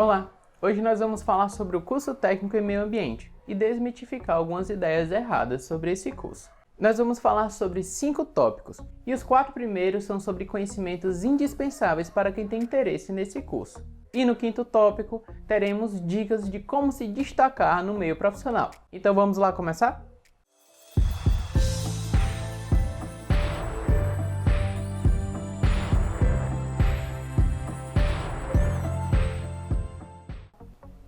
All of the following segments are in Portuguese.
Olá! Hoje nós vamos falar sobre o curso técnico em meio ambiente e desmitificar algumas ideias erradas sobre esse curso. Nós vamos falar sobre 5 tópicos e os 4 primeiros são sobre conhecimentos indispensáveis para quem tem interesse nesse curso. E no 5º tópico teremos dicas de como se destacar no meio profissional. Então vamos lá começar?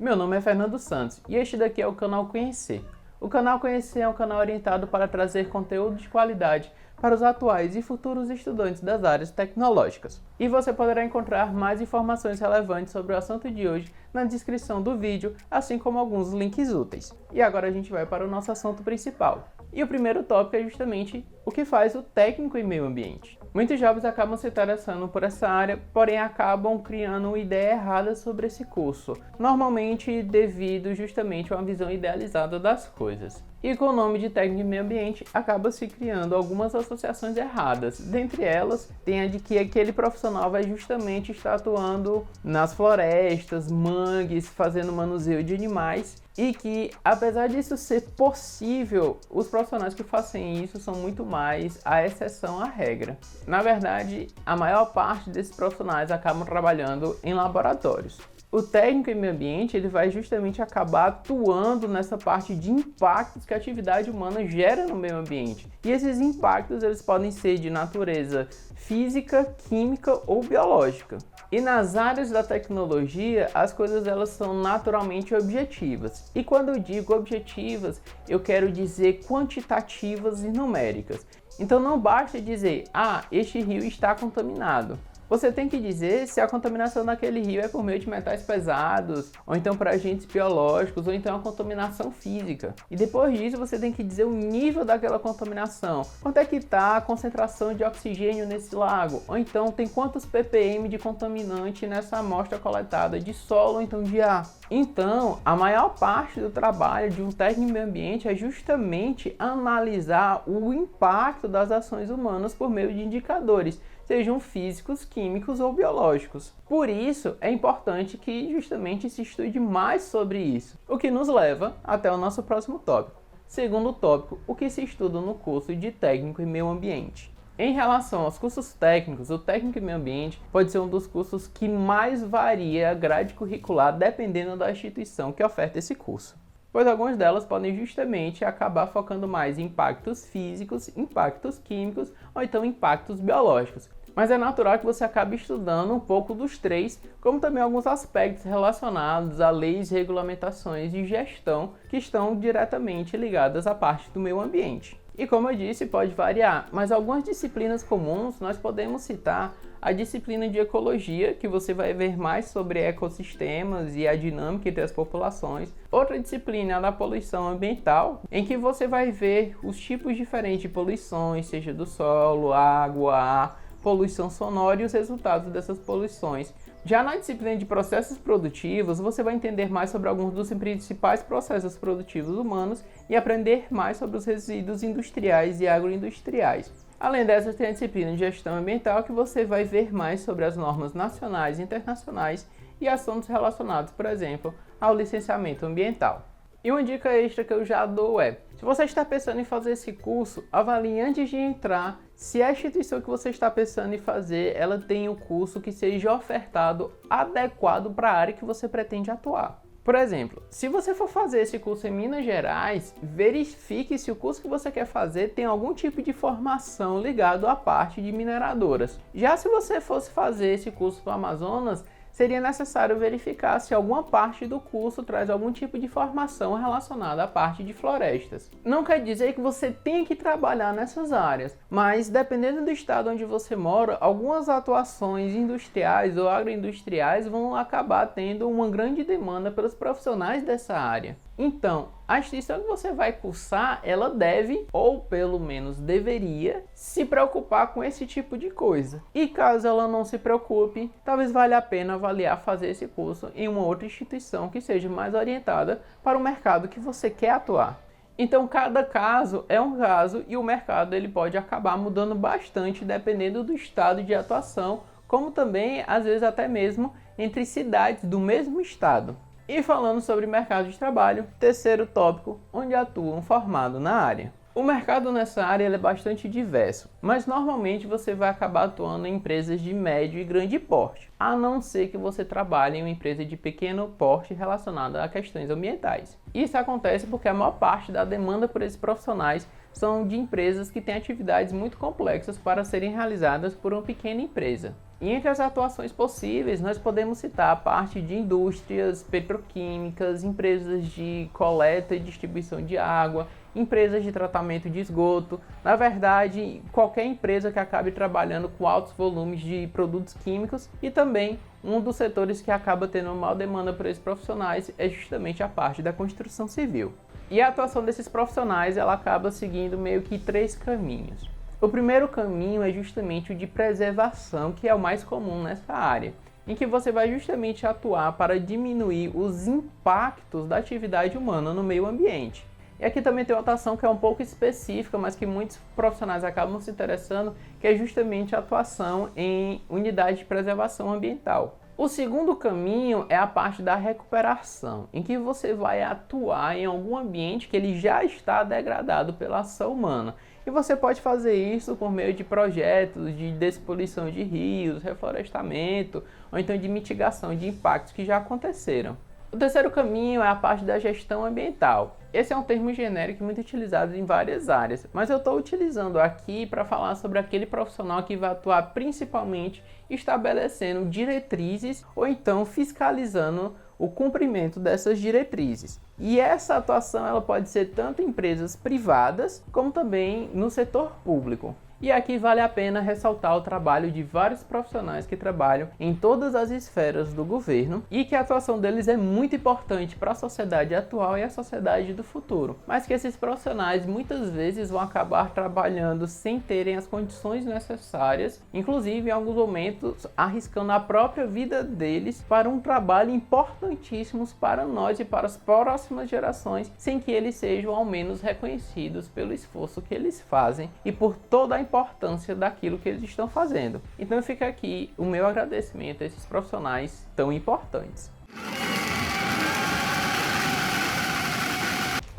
Meu nome é Fernando Santos e este daqui é o canal Conhecer. O canal Conhecer é um canal orientado para trazer conteúdo de qualidade para os atuais e futuros estudantes das áreas tecnológicas. E você poderá encontrar mais informações relevantes sobre o assunto de hoje na descrição do vídeo, assim como alguns links úteis. E agora a gente vai para o nosso assunto principal. E o primeiro tópico é justamente o que faz o técnico em meio ambiente. Muitos jovens acabam se interessando por essa área, porém acabam criando uma ideia errada sobre esse curso, normalmente devido justamente a uma visão idealizada das coisas. E com o nome de técnico em meio ambiente, acaba se criando algumas associações erradas. Dentre elas, tem a de que aquele profissional vai justamente estar atuando nas florestas, mangues, fazendo manuseio de animais, e que, apesar disso ser possível, os profissionais que fazem isso são muito mais a exceção à regra. Na verdade, a maior parte desses profissionais acabam trabalhando em laboratórios. O técnico em meio ambiente ele vai justamente acabar atuando nessa parte de impactos que a atividade humana gera no meio ambiente. E esses impactos eles podem ser de natureza física, química ou biológica. E nas áreas da tecnologia, as coisas elas são naturalmente objetivas. E quando eu digo objetivas, eu quero dizer quantitativas e numéricas. Então não basta dizer, este rio está contaminado. Você tem que dizer se a contaminação daquele rio é por meio de metais pesados, ou então por agentes biológicos, ou então a contaminação física. E depois disso você tem que dizer o nível daquela contaminação. Quanto é que está a concentração de oxigênio nesse lago? Ou então tem quantos ppm de contaminante nessa amostra coletada de solo ou então de ar? Então, a maior parte do trabalho de um técnico em meio ambiente é justamente analisar o impacto das ações humanas por meio de indicadores, sejam físicos, químicos ou biológicos. Por isso, é importante que justamente se estude mais sobre isso, o que nos leva até o nosso próximo tópico. Segundo tópico, o que se estuda no curso de técnico em meio ambiente. Em relação aos cursos técnicos, o técnico em meio ambiente pode ser um dos cursos que mais varia a grade curricular dependendo da instituição que oferta esse curso, pois algumas delas podem justamente acabar focando mais em impactos físicos, impactos químicos ou então impactos biológicos. Mas é natural que você acabe estudando um pouco dos três, como também alguns aspectos relacionados a leis, regulamentações e gestão que estão diretamente ligadas à parte do meio ambiente. E como eu disse, pode variar, mas algumas disciplinas comuns nós podemos citar a disciplina de ecologia, que você vai ver mais sobre ecossistemas e a dinâmica entre as populações. Outra disciplina é a da poluição ambiental, em que você vai ver os tipos diferentes de poluições, seja do solo, água, ar, poluição sonora e os resultados dessas poluições. Já na disciplina de processos produtivos, você vai entender mais sobre alguns dos principais processos produtivos humanos e aprender mais sobre os resíduos industriais e agroindustriais. Além dessas, tem a disciplina de gestão ambiental, que você vai ver mais sobre as normas nacionais e internacionais e assuntos relacionados, por exemplo, ao licenciamento ambiental. E uma dica extra que eu já dou é, se você está pensando em fazer esse curso, avalie antes de entrar se a instituição que você está pensando em fazer, ela tem um curso que seja ofertado adequado para a área que você pretende atuar. Por exemplo, se você for fazer esse curso em Minas Gerais, verifique se o curso que você quer fazer tem algum tipo de formação ligado à parte de mineradoras. Já se você fosse fazer esse curso no Amazonas, seria necessário verificar se alguma parte do curso traz algum tipo de formação relacionada à parte de florestas. Não quer dizer que você tenha que trabalhar nessas áreas, mas dependendo do estado onde você mora, algumas atuações industriais ou agroindustriais vão acabar tendo uma grande demanda pelos profissionais dessa área. Então, a instituição que você vai cursar, ela deve, ou pelo menos deveria, se preocupar com esse tipo de coisa. E caso ela não se preocupe, talvez valha a pena avaliar fazer esse curso em uma outra instituição que seja mais orientada para o mercado que você quer atuar. Então, cada caso é um caso e o mercado ele pode acabar mudando bastante dependendo do estado de atuação como também, às vezes, até mesmo entre cidades do mesmo estado. E falando sobre mercado de trabalho, terceiro tópico, onde atuam formados na área. O mercado nessa área é bastante diverso, mas normalmente você vai acabar atuando em empresas de médio e grande porte, a não ser que você trabalhe em uma empresa de pequeno porte relacionada a questões ambientais. Isso acontece porque a maior parte da demanda por esses profissionais são de empresas que têm atividades muito complexas para serem realizadas por uma pequena empresa. E entre as atuações possíveis, nós podemos citar a parte de indústrias petroquímicas, empresas de coleta e distribuição de água, empresas de tratamento de esgoto, na verdade, qualquer empresa que acabe trabalhando com altos volumes de produtos químicos, e também um dos setores que acaba tendo uma maior demanda por esses profissionais é justamente a parte da construção civil. E a atuação desses profissionais, ela acaba seguindo meio que 3 caminhos. O primeiro caminho é justamente o de preservação, que é o mais comum nessa área, em que você vai justamente atuar para diminuir os impactos da atividade humana no meio ambiente. E aqui também tem uma atuação que é um pouco específica, mas que muitos profissionais acabam se interessando, que é justamente a atuação em unidade de preservação ambiental. O segundo caminho é a parte da recuperação, em que você vai atuar em algum ambiente que ele já está degradado pela ação humana. E você pode fazer isso por meio de projetos de despoluição de rios, reflorestamento, ou então de mitigação de impactos que já aconteceram. O terceiro caminho é a parte da gestão ambiental. Esse é um termo genérico muito utilizado em várias áreas, mas eu estou utilizando aqui para falar sobre aquele profissional que vai atuar principalmente estabelecendo diretrizes ou então fiscalizando o cumprimento dessas diretrizes. E essa atuação ela pode ser tanto em empresas privadas como também no setor público. E aqui vale a pena ressaltar o trabalho de vários profissionais que trabalham em todas as esferas do governo e que a atuação deles é muito importante para a sociedade atual e a sociedade do futuro, mas que esses profissionais muitas vezes vão acabar trabalhando sem terem as condições necessárias, inclusive em alguns momentos arriscando a própria vida deles para um trabalho importantíssimo para nós e para as próximas gerações, sem que eles sejam ao menos reconhecidos pelo esforço que eles fazem e por toda a importância daquilo que eles estão fazendo. Então fica aqui o meu agradecimento a esses profissionais tão importantes.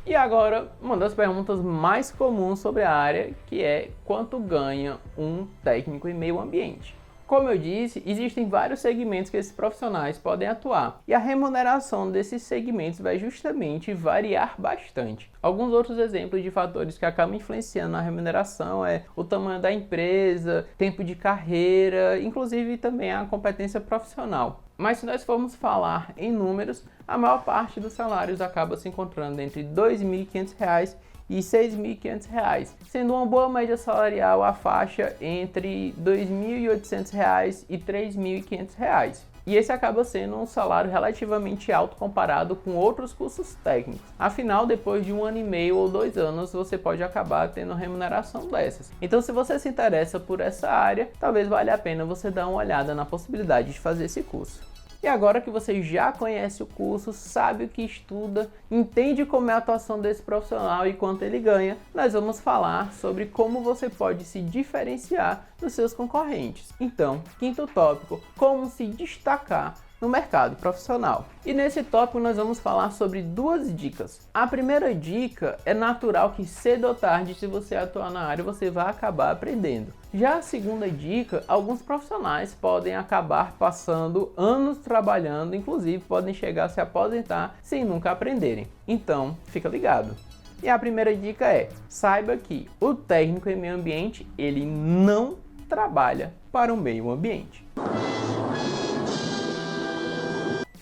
E agora, uma das perguntas mais comuns sobre a área, que é quanto ganha um técnico em meio ambiente. Como eu disse, existem vários segmentos que esses profissionais podem atuar e a remuneração desses segmentos vai justamente variar bastante. Alguns outros exemplos de fatores que acabam influenciando na remuneração é o tamanho da empresa, tempo de carreira, inclusive também a competência profissional. Mas se nós formos falar em números, a maior parte dos salários acaba se encontrando entre R$ 2.500 e R$ 6.500, sendo uma boa média salarial a faixa entre R$ 2.800 e R$ 3.500. E esse acaba sendo um salário relativamente alto comparado com outros cursos técnicos. Afinal, depois de 1 ano e meio ou 2 anos, você pode acabar tendo remuneração dessas. Então, se você se interessa por essa área, talvez valha a pena você dar uma olhada na possibilidade de fazer esse curso. E agora que você já conhece o curso, sabe o que estuda, entende como é a atuação desse profissional e quanto ele ganha, nós vamos falar sobre como você pode se diferenciar dos seus concorrentes. Então, quinto tópico, como se destacar no mercado profissional. E nesse tópico nós vamos falar sobre 2 dicas. A primeira dica é natural que cedo ou tarde, se você atuar na área, você vai acabar aprendendo. Já a segunda dica, alguns profissionais podem acabar passando anos trabalhando, inclusive podem chegar a se aposentar sem nunca aprenderem. Então, fica ligado. E a primeira dica é, saiba que o técnico em meio ambiente, ele não trabalha para o meio ambiente.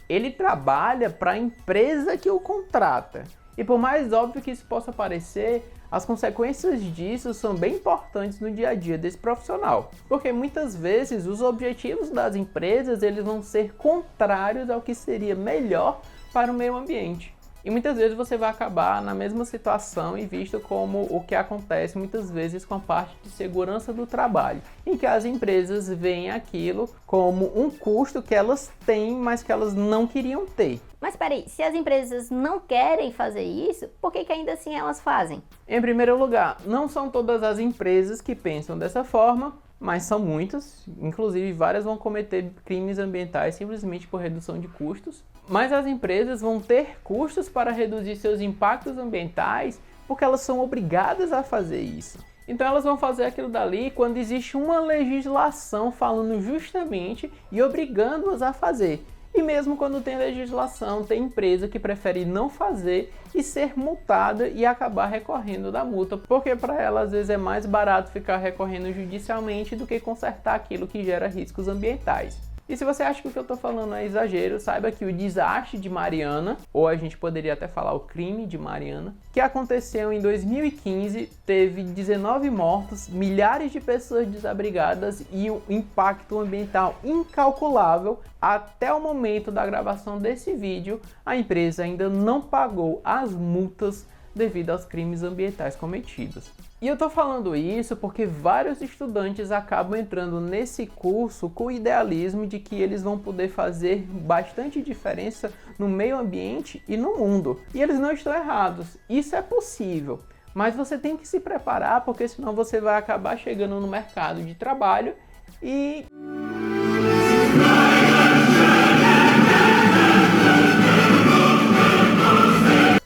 Ele trabalha para a empresa que o contrata. E por mais óbvio que isso possa parecer, as consequências disso são bem importantes no dia a dia desse profissional. Porque muitas vezes os objetivos das empresas eles vão ser contrários ao que seria melhor para o meio ambiente. E muitas vezes você vai acabar na mesma situação e visto como o que acontece muitas vezes com a parte de segurança do trabalho, em que as empresas veem aquilo como um custo que elas têm, mas que elas não queriam ter. Mas peraí, se as empresas não querem fazer isso, por que ainda assim elas fazem? Em primeiro lugar, não são todas as empresas que pensam dessa forma, mas são muitas, inclusive várias vão cometer crimes ambientais simplesmente por redução de custos. Mas as empresas vão ter custos para reduzir seus impactos ambientais porque elas são obrigadas a fazer isso. Então elas vão fazer aquilo dali quando existe uma legislação falando justamente e obrigando-as a fazer. E mesmo quando tem legislação, tem empresa que prefere não fazer e ser multada e acabar recorrendo da multa, porque para ela às vezes é mais barato ficar recorrendo judicialmente do que consertar aquilo que gera riscos ambientais. E se você acha que o que eu estou falando é exagero, saiba que o desastre de Mariana, ou a gente poderia até falar o crime de Mariana, que aconteceu em 2015, teve 19 mortos, milhares de pessoas desabrigadas e um impacto ambiental incalculável. Até o momento da gravação desse vídeo, a empresa ainda não pagou as multas devido aos crimes ambientais cometidos. E eu tô falando isso porque vários estudantes acabam entrando nesse curso com o idealismo de que eles vão poder fazer bastante diferença no meio ambiente e no mundo. E eles não estão errados, isso é possível. Mas você tem que se preparar, porque senão você vai acabar chegando no mercado de trabalho e...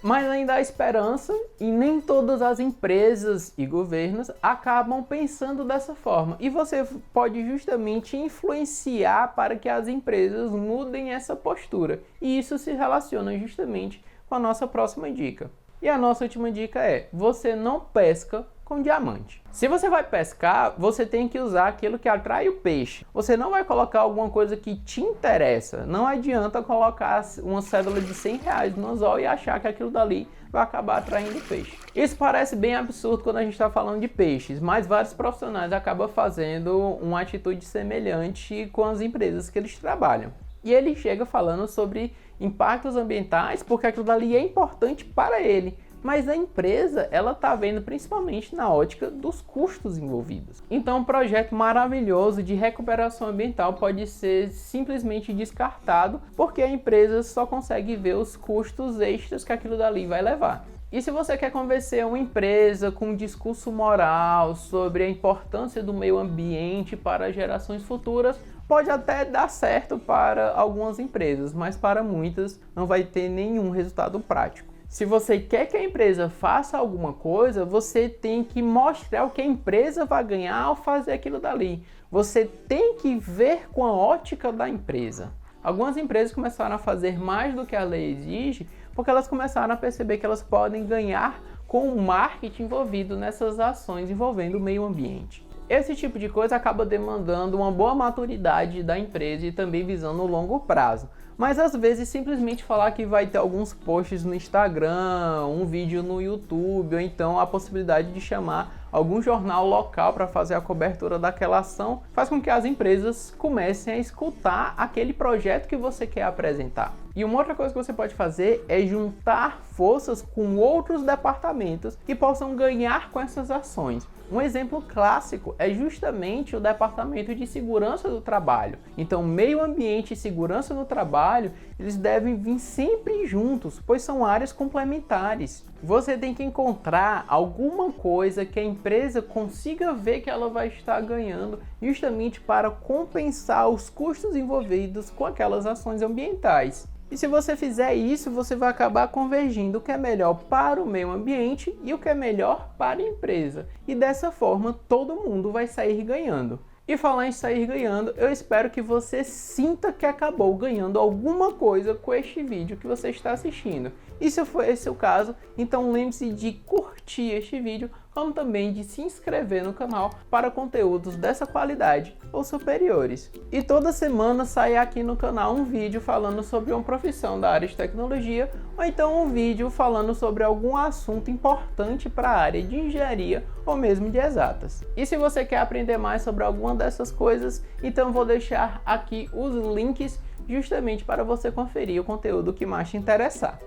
Mas ainda há esperança e nem todas as empresas e governos acabam pensando dessa forma. E você pode justamente influenciar para que as empresas mudem essa postura. E isso se relaciona justamente com a nossa próxima dica. E a nossa última dica é: você não pesca com diamante. Se você vai pescar, você tem que usar aquilo que atrai o peixe. Você não vai colocar alguma coisa que te interessa. Não adianta colocar uma cédula de R$100 no anzol e achar que aquilo dali vai acabar atraindo peixe. Isso parece bem absurdo quando a gente está falando de peixes, mas vários profissionais acabam fazendo uma atitude semelhante com as empresas que eles trabalham. E ele chega falando sobre impactos ambientais porque aquilo dali é importante para ele. Mas a empresa, ela está vendo principalmente na ótica dos custos envolvidos. Então, um projeto maravilhoso de recuperação ambiental pode ser simplesmente descartado porque a empresa só consegue ver os custos extras que aquilo dali vai levar. E se você quer convencer uma empresa com um discurso moral sobre a importância do meio ambiente para gerações futuras, pode até dar certo para algumas empresas, mas para muitas não vai ter nenhum resultado prático. Se você quer que a empresa faça alguma coisa, você tem que mostrar o que a empresa vai ganhar ao fazer aquilo dali. Você tem que ver com a ótica da empresa. Algumas empresas começaram a fazer mais do que a lei exige, porque elas começaram a perceber que elas podem ganhar com o marketing envolvido nessas ações envolvendo o meio ambiente. Esse tipo de coisa acaba demandando uma boa maturidade da empresa e também visando o longo prazo. Mas às vezes simplesmente falar que vai ter alguns posts no Instagram, um vídeo no YouTube, ou então a possibilidade de chamar algum jornal local para fazer a cobertura daquela ação, faz com que as empresas comecem a escutar aquele projeto que você quer apresentar. E uma outra coisa que você pode fazer é juntar forças com outros departamentos que possam ganhar com essas ações. Um exemplo clássico é justamente o Departamento de Segurança do Trabalho. Então, meio ambiente e segurança no trabalho, eles devem vir sempre juntos, pois são áreas complementares. Você tem que encontrar alguma coisa que a empresa consiga ver que ela vai estar ganhando, justamente para compensar os custos envolvidos com aquelas ações ambientais. E se você fizer isso, você vai acabar convergindo o que é melhor para o meio ambiente e o que é melhor para a empresa. E dessa forma, todo mundo vai sair ganhando. E falar em sair ganhando, eu espero que você sinta que acabou ganhando alguma coisa com este vídeo que você está assistindo. E se for esse o caso, então lembre-se de curtir este vídeo, como também de se inscrever no canal para conteúdos dessa qualidade ou superiores. E toda semana sai aqui no canal um vídeo falando sobre uma profissão da área de tecnologia, ou então um vídeo falando sobre algum assunto importante para a área de engenharia ou mesmo de exatas. E se você quer aprender mais sobre alguma dessas coisas, então vou deixar aqui os links justamente para você conferir o conteúdo que mais te interessar.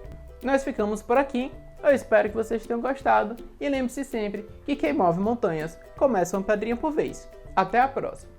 Nós ficamos por aqui, eu espero que vocês tenham gostado e lembre-se sempre que quem move montanhas começa uma pedrinha por vez. Até a próxima!